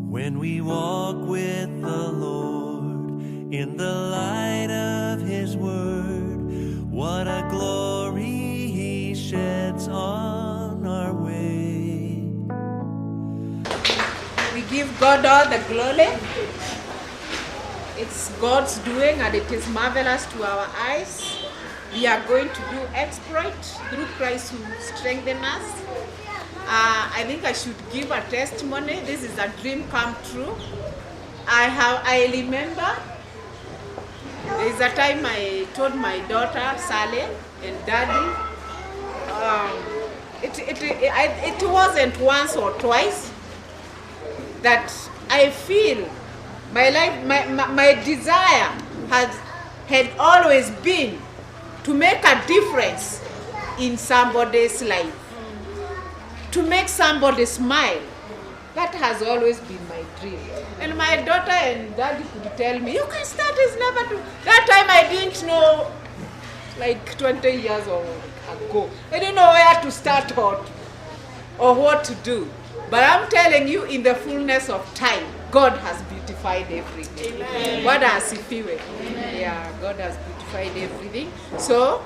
When we walk with the Lord in the light of His Word, what a glory He sheds on our way. We give God all the glory. It's God's doing and it is marvelous to our eyes. We are going to do exploit through Christ who strengthens us. I think I should give a testimony. This is a dream come true. I remember there is a time I told my daughter Sally and Daddy. It wasn't once or twice that I feel my life, my desire had always been to make a difference in somebody's life, to make somebody smile. That has always been my dream. And my daughter and Daddy could tell me, you can start, it's never too. That time I didn't know, like 20 years ago. I didn't know where to start or what to do. But I'm telling you, in the fullness of time, God has beautified everything. Amen. God has beautified. Yeah, God has beautified everything. So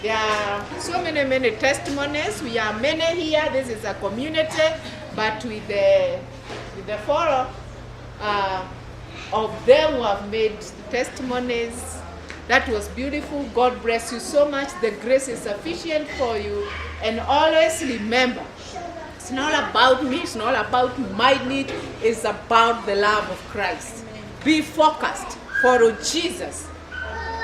there are so many testimonies. We are many here. This is a community, but with the four of them who have made testimonies. That was beautiful. God bless you so much. The grace is sufficient for you. And always remember, it's not about me, it's not about my need, it's about the love of Christ. Be focused, follow Jesus.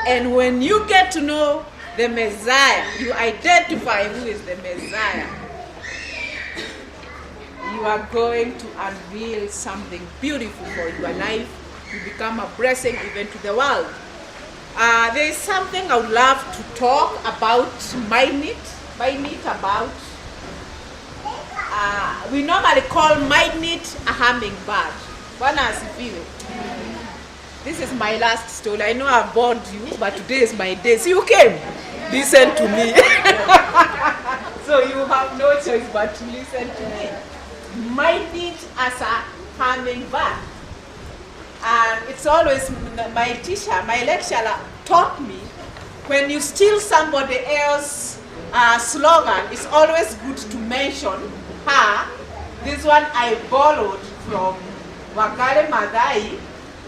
And when you get to know the Messiah, you identify who is the Messiah, you are going to unveil something beautiful for your life. You become a blessing even to the world. There is something I would love to talk about Mindknit about. We normally call Mindknit a hummingbird. This is my last story. I know I've bored you, but today is my day. So you came, listen to me. So you have no choice but to listen to me. Mindknit as a hummingbird. And it's always my teacher, my lecturer taught me, when you steal somebody else's slogan, it's always good to mention her. This one I borrowed from Wakare Madai.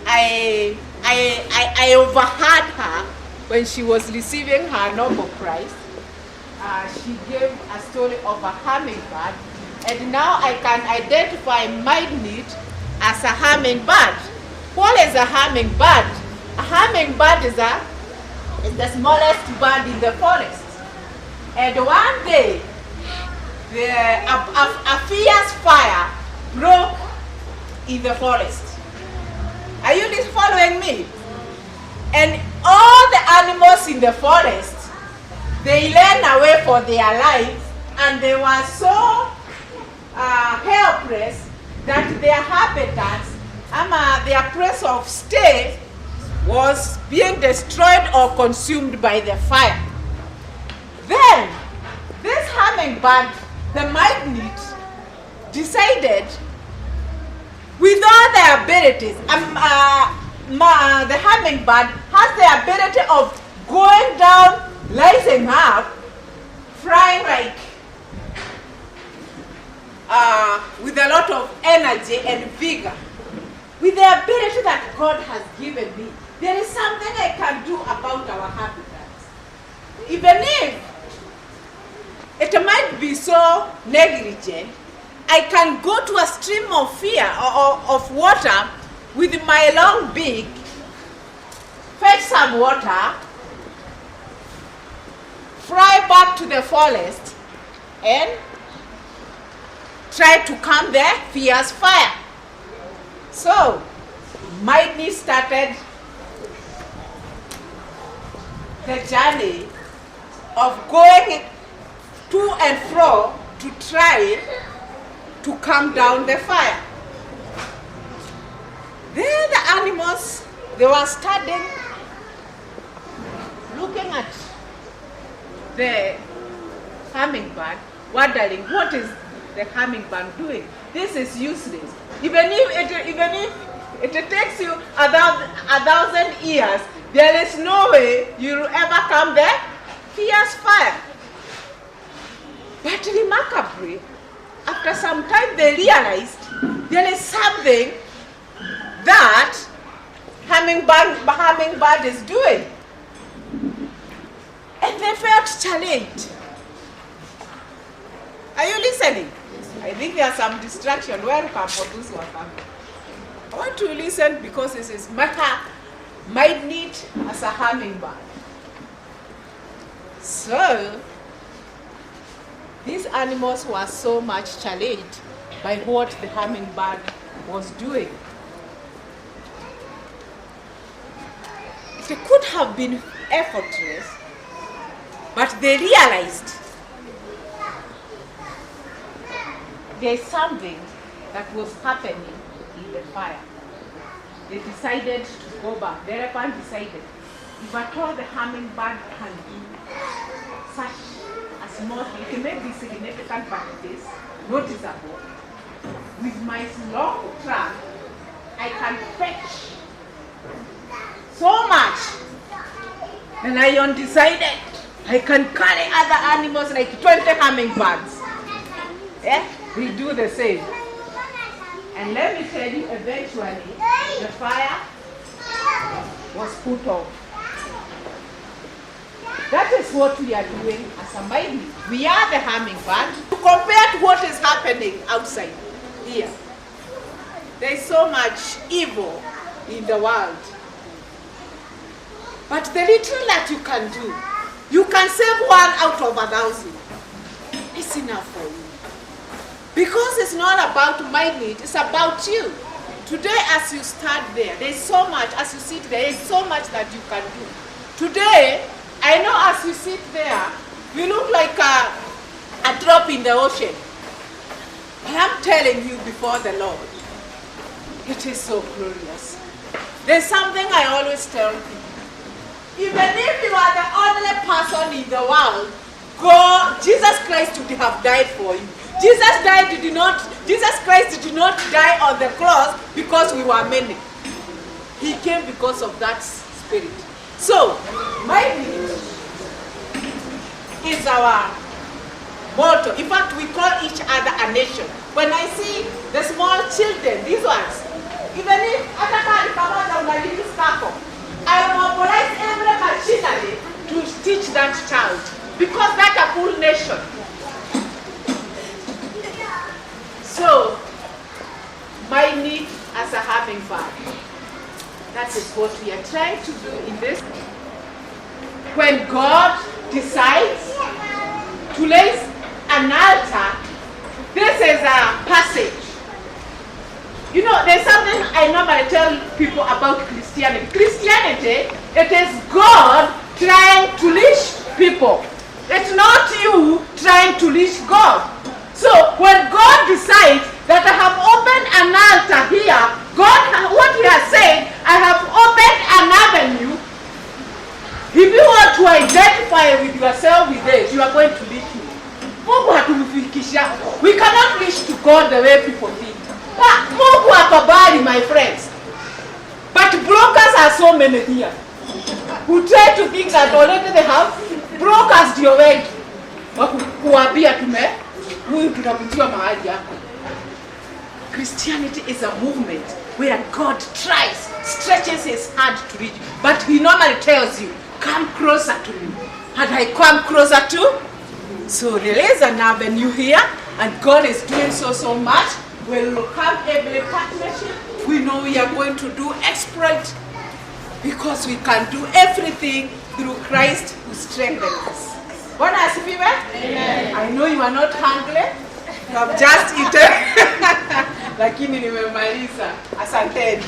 I overheard her when she was receiving her Nobel Prize. She gave a story of a hummingbird, and now I can identify Mindknit as a hummingbird. What is a hummingbird? A hummingbird is the smallest bird in the forest. And one day, a fierce fire broke in the forest. Are you following me? And all the animals in the forest, they ran away for their lives, and they were so helpless that their habitats, their place of stay, was being destroyed or consumed by the fire. Then, this hummingbird, the Mindknit, decided, with all their abilities, the hummingbird has the ability of going down, rising up, flying like with a lot of energy and vigor. With the ability that God has given me, there is something I can do about our habitats. Even if it might be so negligent, I can go to a stream of of water with my long beak, fetch some water, fly back to the forest, and try to calm the fierce fire. So, Mindknit started the journey of going to and fro to try to calm down the fire. Then the animals, they were studying, looking at the hummingbird, wondering what is the hummingbird doing. this is useless. Even if it takes you a thousand years, there is no way you'll ever come there. Fierce fire. But remarkably, after some time they realized there is something that hummingbird is doing. And they felt challenged. Are you listening? I think there's some distraction. Welcome for those who are coming. I want to listen because this is Mindknit as a hummingbird. So, these animals were so much challenged by what the hummingbird was doing. It could have been effortless, but they realized there's something that was happening in the fire. They decided to go back. The elephant decided, if at all the hummingbird can do such a small thing, it may be significant, but it is noticeable. With my long trunk, I can fetch so much. The lion decided, I can carry other animals like 20 hummingbirds. Yeah? We do the same. And let me tell you, eventually, the fire was put off. That is what we are doing as a Mindknit. We are the hummingbird. Compared to what is happening outside here, there is so much evil in the world. But the little that you can do, you can save one out of 1,000. It's enough for you. Because it's not about Mindknit, it's about you. Today, as you start there is so much, as you sit there is so much that you can do. Today, I know as you sit there, you look like a drop in the ocean. But I'm telling you before the Lord, it is so glorious. There's something I always tell people. Even if you are the only person in the world, God, Jesus Christ would have died for you. Jesus Christ did not die on the cross because we were many. He came because of that spirit. So, Mindknit is our motto. In fact, we call each other a nation. When I see the small children, these ones, even if I mobilize every machinery to teach that child, because that's a full nation. So, Mindknit as a hummingbird. That is what we are trying to do in this. When God decides to raise an altar, this is a passage. You know, there's something I normally tell people about Christianity. Christianity, it is God trying to reach people. It's not you trying to reach God. So when God decides that I have opened an altar here, God, what He has said, I have opened an avenue. If you want to identify with yourself with this, you are going to reach me. We cannot reach to God the way people think. Mungu akabali, my friends. But brokers are so many here who try to think that already they have brokers ndio wengi kuambia huyu tunakujua mahali yako. Christianity is a movement where God tries, stretches His hand to reach you, but He normally tells you, come closer to me. And I come closer to. So there is an avenue here, and God is doing so much. We'll come every partnership. We know we are going to do exploit because we can do everything through Christ who strengthens us. Bwana asifiwe? Amen. I know you are not hungry. You have just eaten. Lakini nimemaliza. Asanteni.